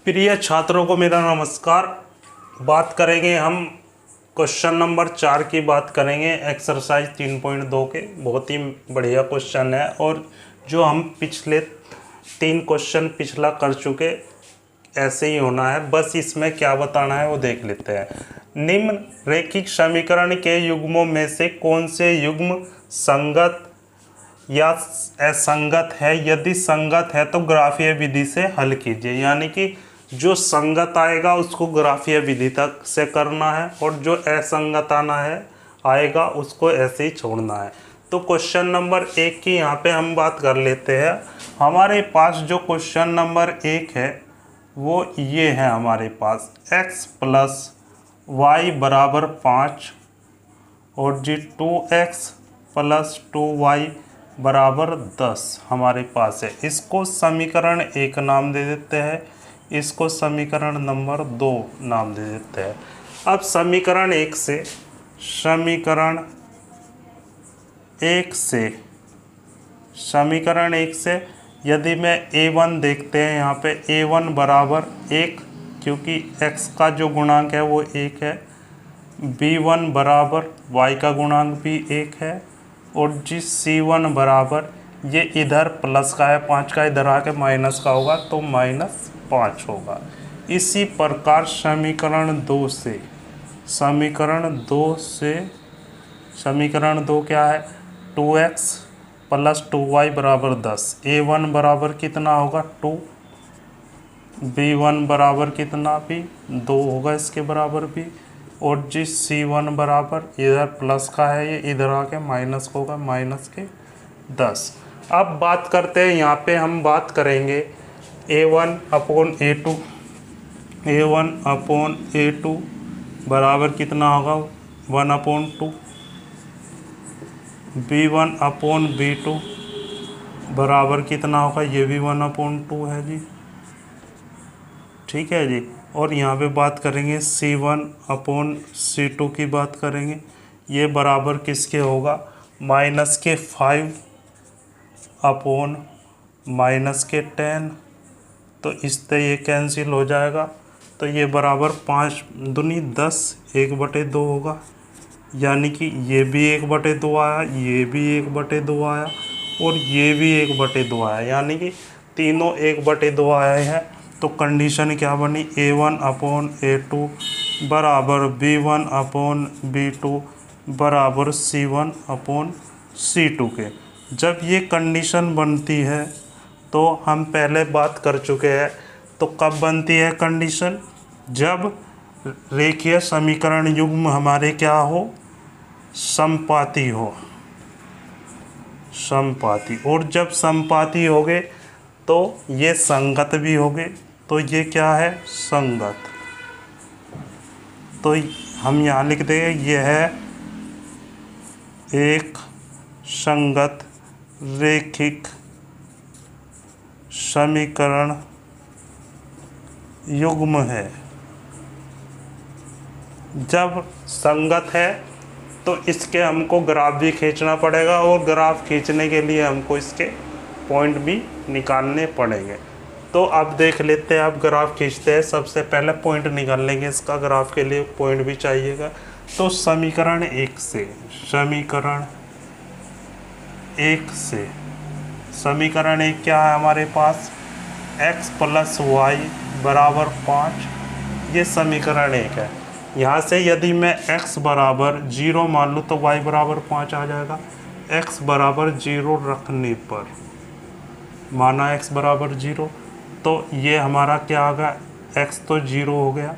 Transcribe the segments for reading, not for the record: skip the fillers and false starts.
प्रिय छात्रों को मेरा नमस्कार। बात करेंगे हम क्वेश्चन नंबर 4 की बात करेंगे एक्सरसाइज 3.2 के। बहुत ही बढ़िया क्वेश्चन है और जो हम पिछले 3 क्वेश्चन पिछला कर चुके ऐसे ही होना है, बस इसमें क्या बताना है वो देख लेते हैं। निम्न रैखिक समीकरण के युग्मों में से कौन से युग्म संगत या असंगत है? यदि संगत है तो ग्राफीय विधि से हल कीजिए। यानी कि जो संगत आएगा उसको ग्राफीय विधि तक से करना है और जो असंगत आएगा उसको ऐसे ही छोड़ना है। तो क्वेश्चन नंबर 1 की यहाँ पे हम बात कर लेते हैं। हमारे पास जो क्वेश्चन नंबर 1 है वो ये है, हमारे पास x प्लस वाई बराबर 5 और जी 2x प्लस 2y बराबर 10 हमारे पास है। इसको समीकरण 1 नाम दे देते हैं, इसको समीकरण नंबर 2 नाम दे देते हैं। अब समीकरण 1 से यदि मैं a1 देखते हैं, यहाँ पे a1 बराबर 1, क्योंकि x का जो गुणांक है वो 1 है। b1 बराबर y का गुणांक भी 1 है और जी c1 बराबर, ये इधर प्लस का है 5 का, इधर आके माइनस का होगा तो -5 होगा। इसी प्रकार समीकरण 2 क्या है? 2x प्लस 2y बराबर 10। a1 बराबर कितना होगा? 2, b1 बराबर कितना भी 2 होगा इसके बराबर भी, और जी c1 बराबर, इधर प्लस का है ये, इधर आके माइनस का होगा -10। अब बात करते हैं, यहाँ पे हम बात करेंगे a1 अपॉन a2 बराबर कितना होगा? 1/2। b1 अपॉन b2 बराबर कितना होगा? ये भी 1/2 है जी, ठीक है जी। और यहाँ पे बात करेंगे c1 अपॉन c2 की बात करेंगे, ये बराबर किसके होगा? -5 अपॉन -10। तो इससे ये कैंसिल हो जाएगा, तो ये बराबर 5 दूनी 10, 1/2 होगा। यानी कि ये भी 1/2 आया, ये भी 1/2 आया और ये भी 1/2 आया, यानी कि तीनों 1/2 आए हैं। तो कंडीशन क्या बनी? a1 अपॉन a2 बराबर b1 अपॉन b2 बराबर c1 अपॉन c2 के। जब ये कंडीशन बनती है तो हम पहले बात कर चुके हैं, तो कब बनती है कंडीशन? जब रेखीय समीकरण युग्म हमारे क्या हो? समपाती हो, समपाती। और जब समपाती हो गए तो ये संगत भी हो गए, तो ये क्या है? संगत। तो हम यहाँ लिख देंगे ये है एक संगत रैखिक समीकरण युग्म है। जब संगत है तो इसके हमको ग्राफ भी खींचना पड़ेगा और ग्राफ खींचने के लिए हमको इसके पॉइंट भी निकालने पड़ेंगे। तो अब देख लेते हैं, अब ग्राफ खींचते हैं। सबसे पहले पॉइंट निकाल लेंगे, इसका ग्राफ के लिए पॉइंट भी चाहिएगा। तो समीकरण 1 से समीकरण 1 क्या है हमारे पास? x प्लस वाई बराबर 5, ये समीकरण 1 है। यहाँ से यदि मैं x बराबर 0 मान लूँ तो y बराबर 5 आ जाएगा। x बराबर 0 रखने पर, माना x बराबर 0, तो ये हमारा क्या आ गया? x तो 0 हो गया,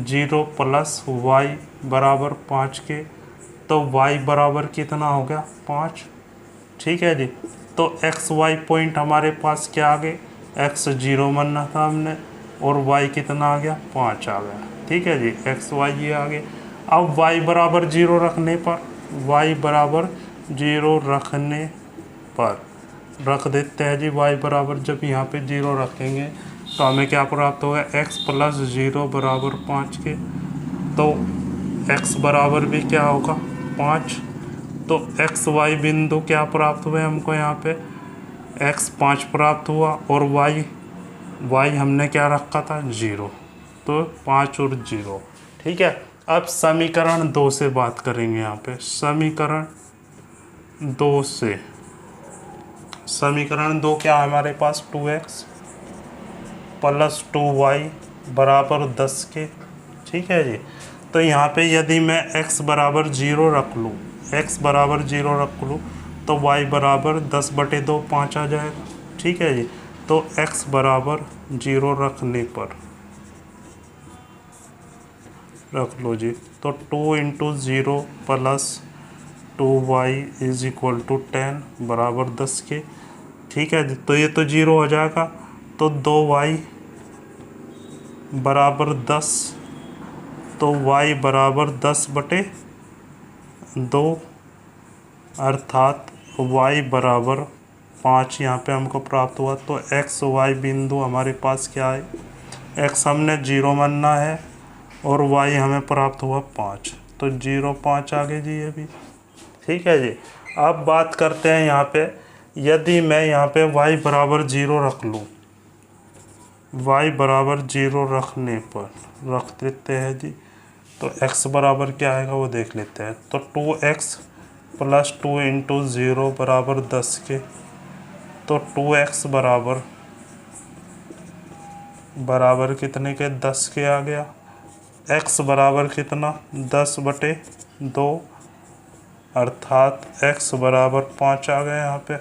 0 प्लस y बराबर 5 के, तो y बराबर कितना हो गया? 5, ठीक है जी। तो एक्स वाई पॉइंट हमारे पास क्या आ गए? x 0 मानना था हमने और y कितना आ गया? 5 आ गया, ठीक है जी। एक्स वाई ये आ गए। अब y बराबर 0 रखने पर रख देते हैं जी। y बराबर जब यहाँ पे 0 रखेंगे तो हमें क्या प्राप्त होगा? x प्लस 0 बराबर 5 के, तो x बराबर भी क्या होगा? 5। तो एक्स वाई बिंदु क्या प्राप्त हुए हमको? यहाँ पे x 5 प्राप्त हुआ और y वाई हमने क्या रखा था 0, तो 5 और 0। ठीक है, अब समीकरण 2 से बात करेंगे यहाँ पे। समीकरण 2 से, समीकरण 2 क्या है हमारे पास, 2x प्लस 2y बराबर 10 के। ठीक है जी, तो यहाँ पे यदि मैं x बराबर 0 रख लूँ, x बराबर 0 रख लूँ तो y बराबर 10/2 5 आ जाएगा। ठीक है जी, तो x बराबर 0 रखने पर रख लो जी, तो 2 × 0 plus 2y is equal to 10 बराबर 10 के। ठीक है जी, तो ये तो 0 हो जाएगा, तो 2y बराबर 10, तो y बराबर 10/2 अर्थात y बराबर 5 यहाँ पे हमको प्राप्त हुआ। तो x y बिंदु हमारे पास क्या है, x हमने 0 मानना है और y हमें प्राप्त हुआ 5, तो 0 5 आ गए जी ये भी। ठीक है जी, अब बात करते हैं यहाँ पे, यदि मैं यहाँ पे y बराबर 0 रख लूँ, y बराबर 0 रखने पर रख देते हैं जी, तो x बराबर क्या आएगा वो देख लेते हैं। तो 2x प्लस 2 × 0 बराबर 10 के, तो 2x बराबर कितने के, 10 के आ गया। x बराबर कितना, 10/2 अर्थात x बराबर 5 आ गए यहाँ पे,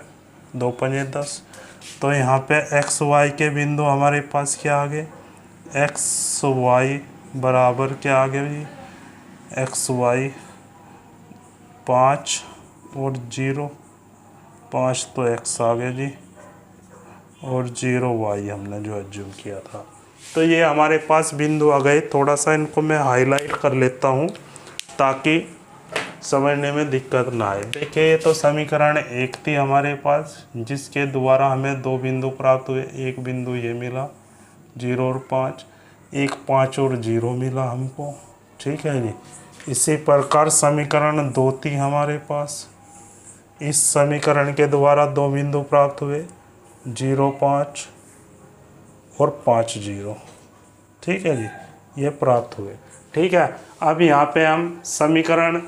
2 × 5 10। तो यहाँ पे x y के बिंदु हमारे पास क्या आ गए, x y बराबर क्या आ गए जी, x y 5 और 0, 5 तो x आ गया जी और 0 y हमने जो एज्यूम किया था। तो ये हमारे पास बिंदु आ गए। थोड़ा सा इनको मैं हाईलाइट कर लेता हूँ ताकि समझने में दिक्कत ना आए। देखिए, ये तो समीकरण 1 थी हमारे पास, जिसके द्वारा हमें 2 बिंदु प्राप्त हुए। एक बिंदु ये मिला 0 और 5, एक 5 और 0 मिला हमको। ठीक है जी, इसी प्रकार समीकरण 2 थी हमारे पास, इस समीकरण के द्वारा 2 बिंदु प्राप्त हुए, 0 5 और 5 0। ठीक है जी, ये प्राप्त हुए। ठीक है, अब यहाँ पे हम समीकरण,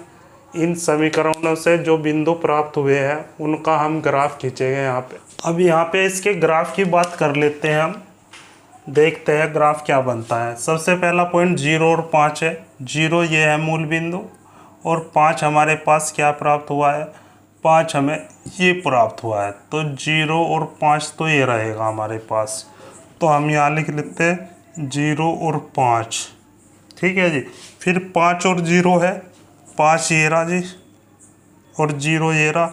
इन समीकरणों से जो बिंदु प्राप्त हुए हैं उनका हम ग्राफ खींचेंगे यहाँ पे। अब यहाँ पे इसके ग्राफ की बात कर लेते हैं हम, देखते हैं ग्राफ क्या बनता है। सबसे पहला पॉइंट 0 और 5 है। 0 ये है मूल बिंदु और 5 हमारे पास क्या प्राप्त हुआ है, 5 हमें ये प्राप्त हुआ है। तो 0 और 5 तो ये रहेगा हमारे पास, तो हम यहाँ लिख लेते हैं 0 और 5। ठीक है जी, फिर 5 और 0 है, 5 ये रहा जी और 0 ये रहा,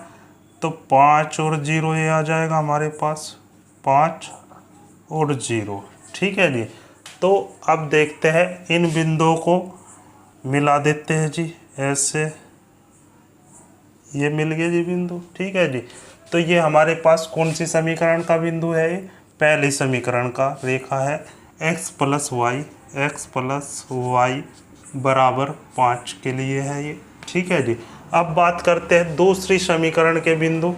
तो 5 और 0 ये आ जाएगा हमारे पास, 5 और 0। ठीक है जी, तो अब देखते हैं इन बिंदुओं को मिला देते हैं जी, ऐसे ये मिल गए जी बिंदु। ठीक है जी, तो ये हमारे पास कौन सी समीकरण का बिंदु है, ये पहली समीकरण का रेखा है, x प्लस वाई बराबर 5 के लिए है ये। ठीक है जी, अब बात करते हैं दूसरी समीकरण के बिंदु।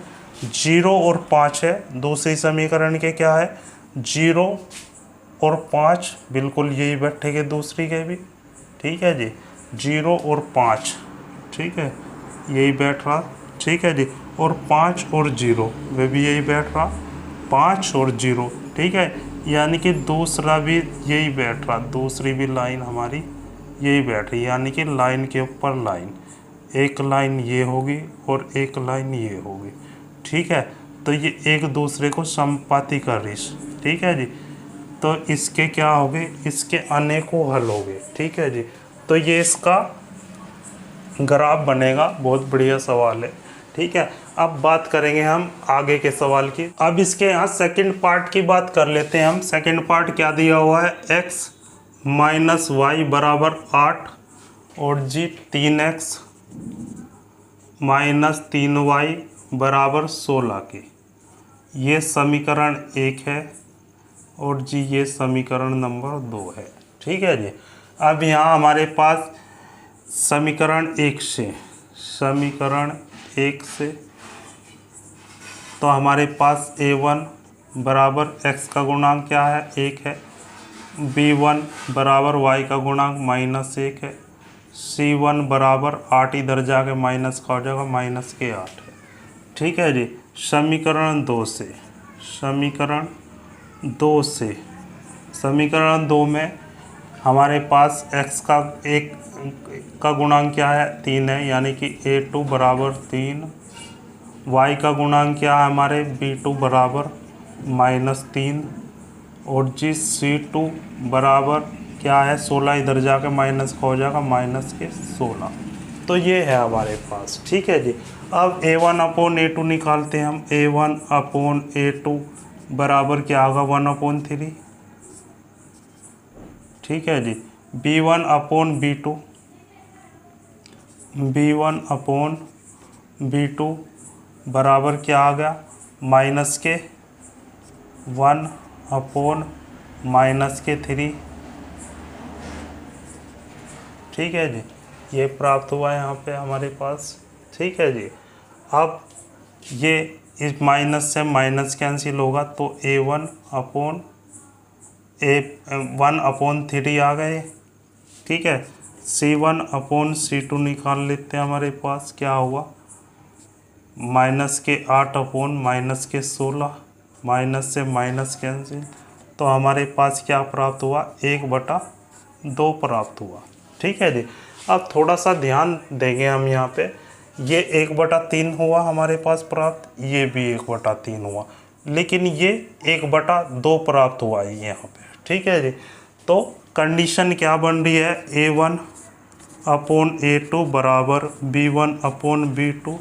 0 और 5 है, दूसरी समीकरण के क्या है, 0 और 5 बिल्कुल यही बैठेंगे दूसरी के भी। ठीक है जी, 0 और 5, ठीक है, यही बैठ रहा। ठीक है जी, और 5 और 0 वे भी यही बैठ रहा, 5 और 0। ठीक है, यानी कि दूसरा भी यही बैठ रहा, दूसरी भी लाइन हमारी यही बैठ रही, यानी कि लाइन के ऊपर लाइन, एक लाइन ये होगी और एक लाइन ये होगी। ठीक है, तो ये एक दूसरे को संपाती कर रही। ठीक है जी, तो इसके क्या हो गए, इसके अनेकों हल हो गए। ठीक है जी, तो ये इसका ग्राफ बनेगा। बहुत बढ़िया सवाल है। ठीक है, अब बात करेंगे हम आगे के सवाल की। अब इसके यहाँ सेकंड पार्ट की बात कर लेते हैं हम। सेकंड पार्ट क्या दिया हुआ है, x माइनस वाई बराबर 8 और जी 3x माइनस 3y बराबर 16 की, ये समीकरण 1 है और जी ये समीकरण नंबर 2 है। ठीक है जी, अब यहाँ हमारे पास समीकरण 1 से तो हमारे पास a1 बराबर x का गुणांक क्या है, 1 है। b1 बराबर y का गुणांक -1 है। c1 बराबर 8 इधर जाके माइनस का हो जाएगा, -8 है। ठीक है जी। समीकरण 2 में हमारे पास x का 1 का गुणांक क्या है, 3 है, यानी कि a2 बराबर 3। y का गुणांक क्या है हमारे, b2 बराबर -3। और जी c2 बराबर क्या है, 16, इधर जाके माइनस का हो जाएगा, -16। तो ये है हमारे पास। ठीक है जी। अब a1/a2 निकालते हैं हम। a1/a2 बराबर क्या होगा, 1/3। ठीक है जी। b1/b2 बराबर क्या आ गया, -1/3। ठीक है जी। ये प्राप्त हुआ है यहाँ पे हमारे पास। ठीक है जी। अब ये इस माइनस से माइनस कैंसिल होगा, तो a1/3 आ गए। ठीक है। c1/c2 निकाल लेते हैं। हमारे पास क्या हुआ, -8/-16, माइनस से माइनस कैंसिल, तो हमारे पास क्या प्राप्त हुआ, 1/2 प्राप्त हुआ। ठीक है जी। अब थोड़ा सा ध्यान देंगे हम यहाँ पे, ये 1/3 हुआ हमारे पास प्राप्त, ये भी 1/3 हुआ, लेकिन ये 1/2 प्राप्त हुआ है यहाँ पे। ठीक है जी। तो कंडीशन क्या बन रही है, a1/a2 बराबर b1/b2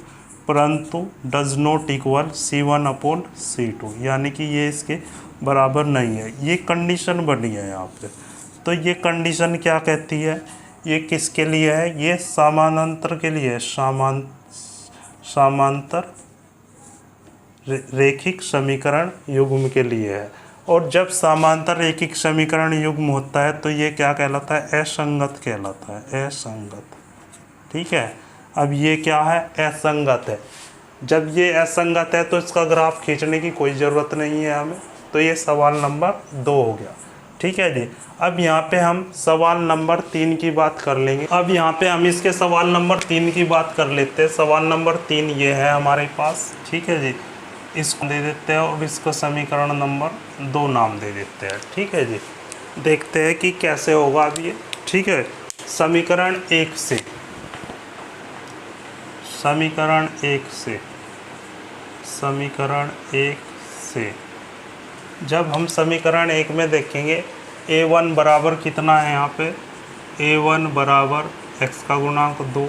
परंतु डज नॉट इक्वल c1/c2, यानी कि ये इसके बराबर नहीं है। ये कंडीशन बनी है यहाँ पे। तो ये कंडीशन क्या कहती है, ये किसके लिए है, ये समानांतर के लिए है, समांतर रेखिक समीकरण युग्म के लिए है। और जब समांतर रेखिक समीकरण युग्म होता है तो ये क्या कहलाता है, असंगत कहलाता है, असंगत। ठीक है। अब ये क्या है, असंगत है। जब ये असंगत है तो इसका ग्राफ खींचने की कोई ज़रूरत नहीं है हमें। तो ये सवाल नंबर 2 हो गया। ठीक है जी। अब यहाँ पे हम सवाल नंबर 3 की बात कर लेंगे। अब यहाँ पे हम इसके सवाल नंबर 3 की बात कर लेते हैं। सवाल नंबर 3 ये है हमारे पास। ठीक है जी। इसको दे देते हैं और इसको समीकरण नंबर 2 नाम दे देते हैं। ठीक है जी। देखते हैं कि कैसे होगा अब ये। ठीक है। समीकरण 1 से जब हम समीकरण 1 में देखेंगे, a1 बराबर कितना है यहाँ पे, a1 बराबर x का गुणांक 2,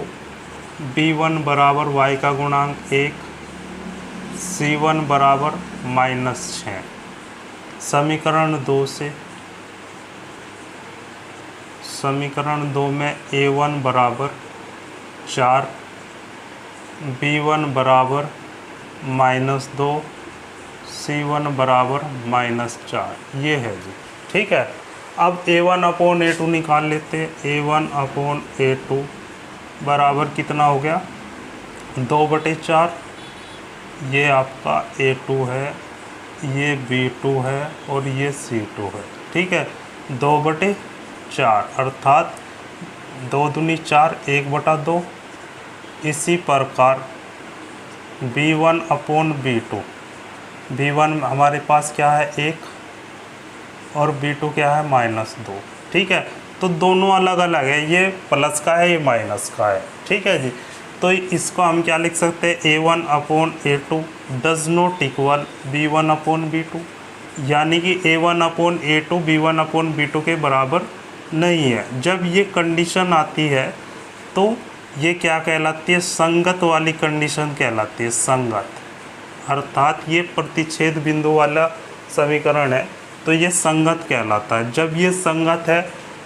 b1 बराबर y का गुणांक 1, c1 बराबर -6। समीकरण 2 में a1 बराबर 4, b1 बराबर -2, c1 बराबर -4, ये है जी। ठीक है। अब a1/a2 निकाल लेते हैं। a1/a2 बराबर कितना हो गया, 2/4। ये आपका a2 है, ये b2 है और ये c2 है। ठीक है। 2/4 अर्थात 2 दूनी 4, 1/2। इसी प्रकार b1/b2 हमारे पास क्या है, 1 और b2 क्या है, -2। ठीक है। तो दोनों अलग अलग है, ये प्लस का है, ये माइनस का है। ठीक है जी। तो इसको हम क्या लिख सकते हैं, a1/a2 does not equal b1/b2, यानी कि a1/a2 b1/b2 के बराबर नहीं है। जब ये कंडीशन आती है तो ये क्या कहलाती है, संगत वाली कंडीशन कहलाती है, संगत। अर्थात ये प्रतिच्छेद बिंदु वाला समीकरण है तो ये संगत कहलाता है। जब ये संगत है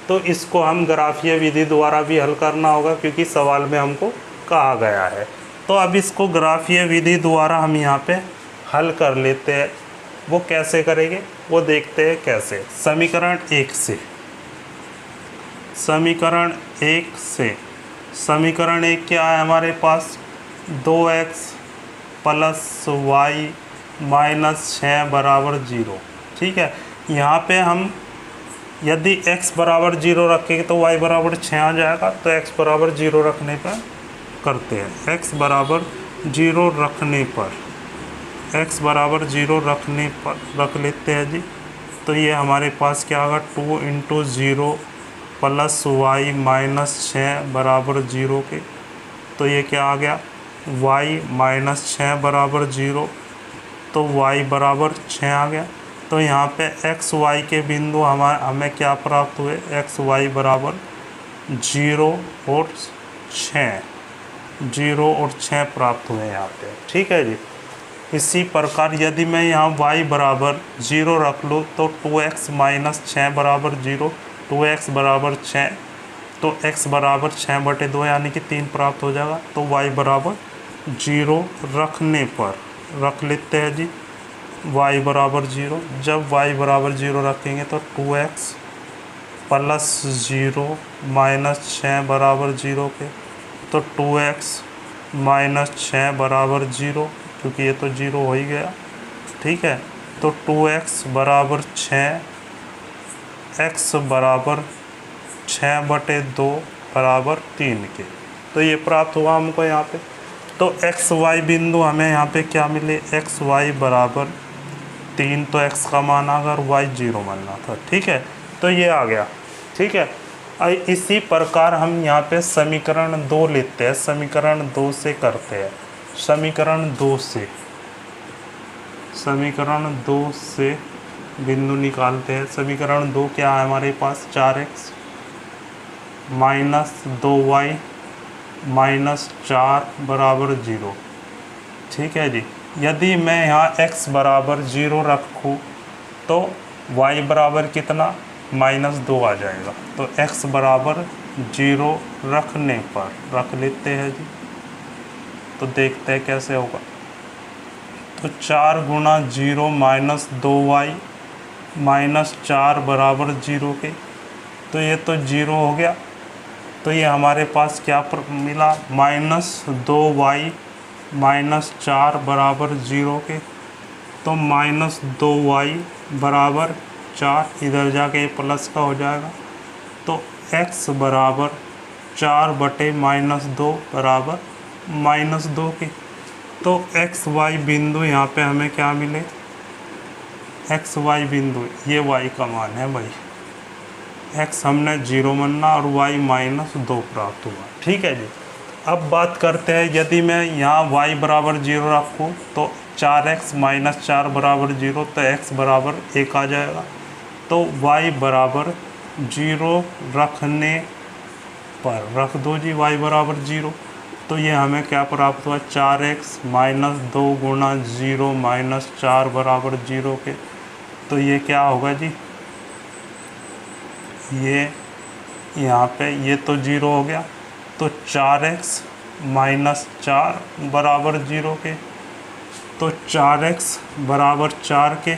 तो इसको हम ग्राफीय विधि द्वारा भी हल करना होगा, क्योंकि सवाल में हमको कहा गया है। तो अब इसको ग्राफीय विधि द्वारा हम यहाँ पे हल कर लेते हैं। वो कैसे करेंगे वो देखते हैं कैसे। समीकरण 1 क्या है हमारे पास, 2x + y -6 बराबर 0। ठीक है, यहाँ पे हम यदि x बराबर 0 रखेंगे तो y बराबर 6 आ जाएगा। तो x बराबर 0 रखने पर करते हैं, x बराबर 0 रखने पर, x बराबर 0 रखने पर रख लेते हैं जी। तो ये हमारे पास क्या होगा, 2 × 0 प्लस y -6 बराबर 0 के। तो ये क्या आ गया, y -6 बराबर 0, तो y बराबर 6 आ गया। तो यहाँ पे x y के बिंदु हमें क्या प्राप्त हुए, x y बराबर 0 और 6, 0 और 6 प्राप्त हुए यहाँ पे। ठीक है जी। इसी प्रकार यदि मैं यहाँ y बराबर 0 रख लूँ तो 2x - 6 बराबर 0, 2x बराबर 6, तो x बराबर 6/2 यानी कि 3 प्राप्त हो जाएगा। तो y बराबर 0 रखने पर रख लेते हैं जी, y बराबर 0। जब y बराबर 0 रखेंगे तो 2x प्लस 0 -6 बराबर 0 के, तो 2x -6 बराबर 0, क्योंकि ये तो 0 हो ही गया। ठीक है, तो 2x बराबर 6, x बराबर 6/2 बराबर 3 के। तो ये प्राप्त हुआ हमको यहाँ पे। तो x y बिंदु हमें यहाँ पे क्या मिले, x y बराबर 3, तो x का मान अगर y 0 मानना था। ठीक है, तो ये आ गया। ठीक है, इसी प्रकार हम यहाँ पे समीकरण 2 लेते हैं, समीकरण 2 से करते हैं, समीकरण 2 से बिंदु निकालते हैं। समीकरण 2 क्या है हमारे पास, 4x -2y -4 बराबर 0। ठीक है जी। यदि मैं यहाँ x बराबर 0 रखूँ तो y बराबर कितना, -2 आ जाएगा। तो x बराबर 0 रखने पर रख लेते हैं जी। तो देखते हैं कैसे होगा। तो 4 × 0 -2y -4 बराबर 0 के। तो ये तो 0 हो गया। तो ये हमारे पास क्या मिला, -2y -4 बराबर 0 के। तो -2y बराबर 4, इधर जाके ये प्लस का हो जाएगा। तो x बराबर 4/-2 बराबर -2 के। तो x y बिंदु यहाँ पे हमें क्या मिले, x y बिंदु, ये y का मान है भाई, x हमने 0 माना और y -2 प्राप्त हुआ। ठीक है जी। अब बात करते हैं, यदि मैं यहाँ y बराबर 0 रखूँ तो 4x -4 बराबर 0, तो x बराबर 1 आ जाएगा। तो y बराबर 0 रखने पर रख दो जी, y बराबर 0। तो ये हमें क्या प्राप्त हुआ, 4x -2 × 0 -4 बराबर 0 के। तो ये क्या होगा जी, ये यहाँ पे ये तो 0 हो गया। तो 4x -4 बराबर 0 के। तो 4x बराबर 4 के,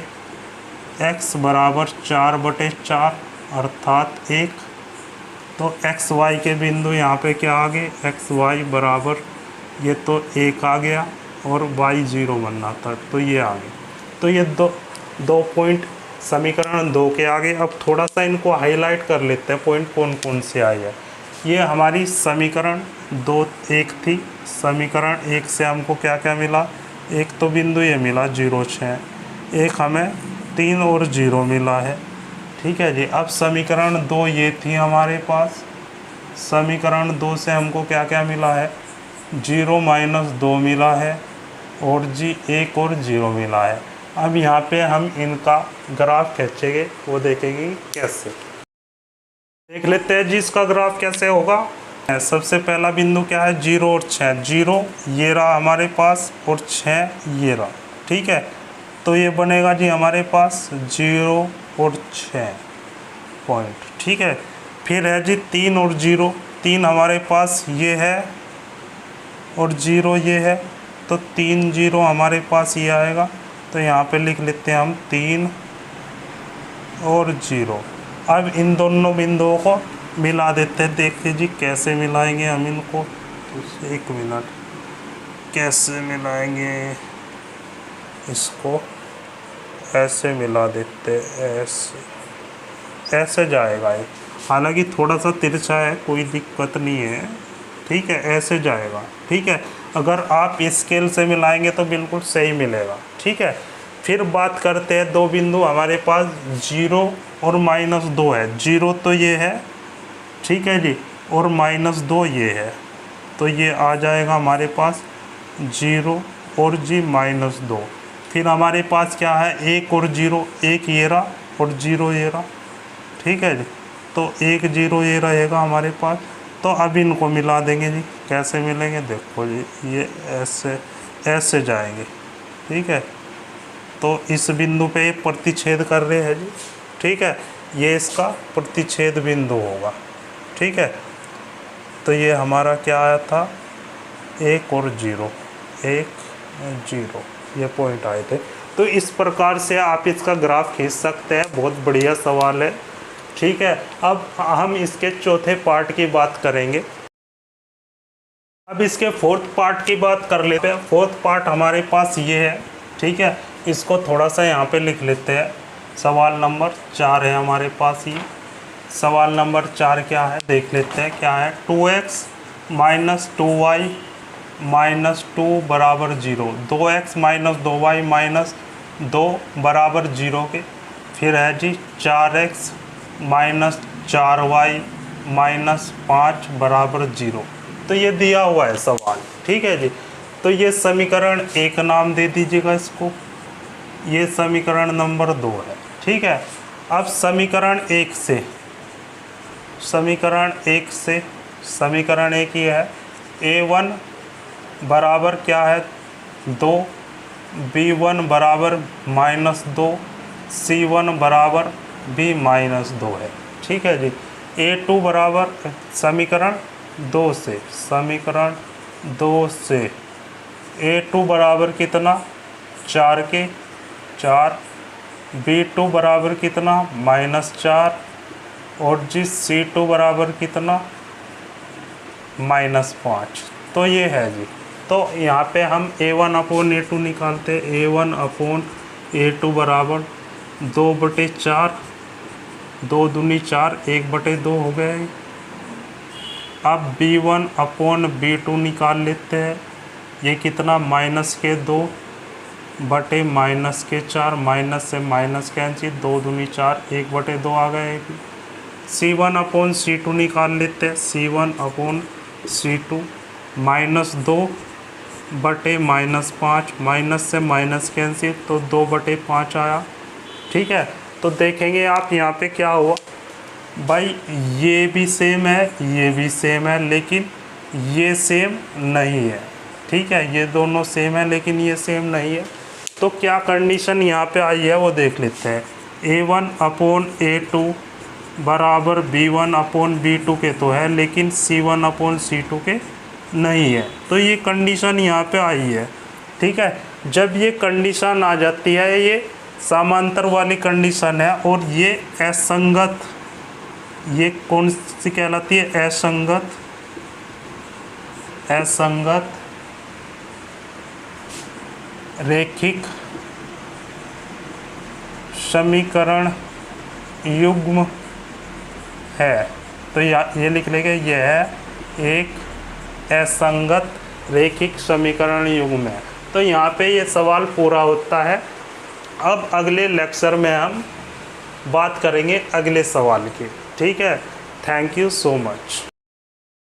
x बराबर 4/4 अर्थात 1। तो x y के बिंदु यहाँ पे क्या आ गए, x y बराबर, ये तो 1 आ गया और y 0 बनना था, तो ये आ गए। तो ये दो पॉइंट समीकरण 2 के आगे। अब थोड़ा सा इनको हाईलाइट कर लेते हैं, पॉइंट कौन कौन से आए हैं। ये हमारी समीकरण 1 थी। समीकरण 1 से हमको क्या क्या मिला, एक तो बिंदु ये मिला 0, 6, एक हमें 3 और 0 मिला है। ठीक है जी। अब समीकरण 2 ये थी हमारे पास। समीकरण 2 से हमको क्या क्या मिला है, 0 -2 मिला है और जी 1 और 0 मिला है। अब यहाँ पे हम इनका ग्राफ खींचेंगे, वो देखेंगे कैसे। देख लेते हैं जी इसका ग्राफ कैसे होगा। सबसे पहला बिंदु क्या है, 0 और 6। 0 ये रहा हमारे पास और 6 ये रहा। ठीक है, तो ये बनेगा जी हमारे पास 0 और 6 पॉइंट। ठीक है, फिर है जी 3 और 0। 3 हमारे पास ये है और 0 ये है, तो 3 0 हमारे पास ये आएगा। तो यहाँ पे लिख लेते हैं हम 3 और 0। अब इन दोनों बिंदुओं को मिला देते हैं। देखिए जी कैसे मिलाएंगे हम इनको, तो 1 मिनट, कैसे मिलाएंगे, इसको ऐसे मिला देते, ऐसे जाएगा ये। हालांकि थोड़ा सा तिरछा है, कोई दिक्कत नहीं है, ठीक है, ऐसे जाएगा, ठीक है। अगर आप स्केल से मिलाएंगे तो बिल्कुल सही मिलेगा, ठीक है। फिर बात करते हैं दो बिंदु हमारे पास 0 और -2 है। 0 तो ये है, ठीक है जी, और -2 ये है, तो ये आ जाएगा हमारे पास 0 और जी -2। फिर हमारे पास क्या है, 1 और 0, 1 ये रहा और 0 ये रहा, ठीक है जी। तो 1 0 ये रहेगा हमारे पास। तो अब इनको मिला देंगे जी। कैसे मिलेंगे, देखो जी, ये ऐसे जाएंगे, ठीक है। तो इस बिंदु पे ये प्रतिच्छेद कर रहे हैं जी, ठीक है, ये इसका प्रतिच्छेद बिंदु होगा, ठीक है। तो ये हमारा क्या आया था, 1 और 0, 1 0, ये पॉइंट आए थे। तो इस प्रकार से आप इसका ग्राफ खींच सकते हैं। बहुत बढ़िया सवाल है, ठीक है। अब हम इसके चौथे पार्ट की बात करेंगे। अब इसके फोर्थ पार्ट की बात कर लेते हैं। फोर्थ पार्ट हमारे पास ये है, ठीक है। इसको थोड़ा सा यहाँ पे लिख लेते हैं। सवाल नंबर 4 है हमारे पास। ये सवाल नंबर 4 क्या है, देख लेते हैं क्या है। 2x - 2y - 2 बराबर 0, 2x - 2y - 2 बराबर 0 के। फिर है जी 4x - 4y - 5 बराबर 0। तो ये दिया हुआ है सवाल, ठीक है जी। तो ये समीकरण 1 नाम दे दीजिएगा इसको, ये समीकरण नंबर 2 है, ठीक है। अब समीकरण 1 से समीकरण 1 ही है। a1 बराबर क्या है, 2, b1 बराबर -2, c1 बराबर b -2 है, ठीक है जी। a2 बराबर समीकरण 2 से a2 बराबर कितना, 4 के 4, b2 बराबर कितना, -4, और जी c2 बराबर कितना, -5। तो ये है जी। तो यहाँ पे हम a1/a2 निकालते हैं। a1/a2 बराबर 2/4, 2 दूनी 4, 1/2 हो गए। अब b1/b2 निकाल लेते हैं। ये कितना, -2 बटे -4, माइनस से माइनस कैंसिल, 2 दूनी 4, 1/2 आ गए। c1/c2 निकाल लेते हैं। c1/c2 -2 बटे -5, माइनस से माइनस कैंसिल, तो 2/5 आया, ठीक है। तो देखेंगे आप यहाँ पे क्या हुआ भाई, ये भी सेम है, ये भी सेम है, लेकिन ये सेम नहीं है, ठीक है। ये दोनों सेम है लेकिन ये सेम नहीं है। तो क्या कंडीशन यहाँ पे आई है वो देख लेते हैं। a1/a2 बराबर b1/b2 के तो है, लेकिन c1/c2 के नहीं है। तो ये कंडीशन यहाँ पे आई है, ठीक है। जब ये कंडीशन आ जाती है, ये समांतर वाली कंडीशन है, और ये असंगत, ये कौन सी कहलाती है, असंगत रैखिक समीकरण युग्म है। तो ये लिख लेंगे, ये है एक असंगत रैखिक समीकरण युग्म है। तो यहाँ पे ये सवाल पूरा होता है। अब अगले लेक्चर में हम बात करेंगे अगले सवाल की, ठीक है। Thank you so much.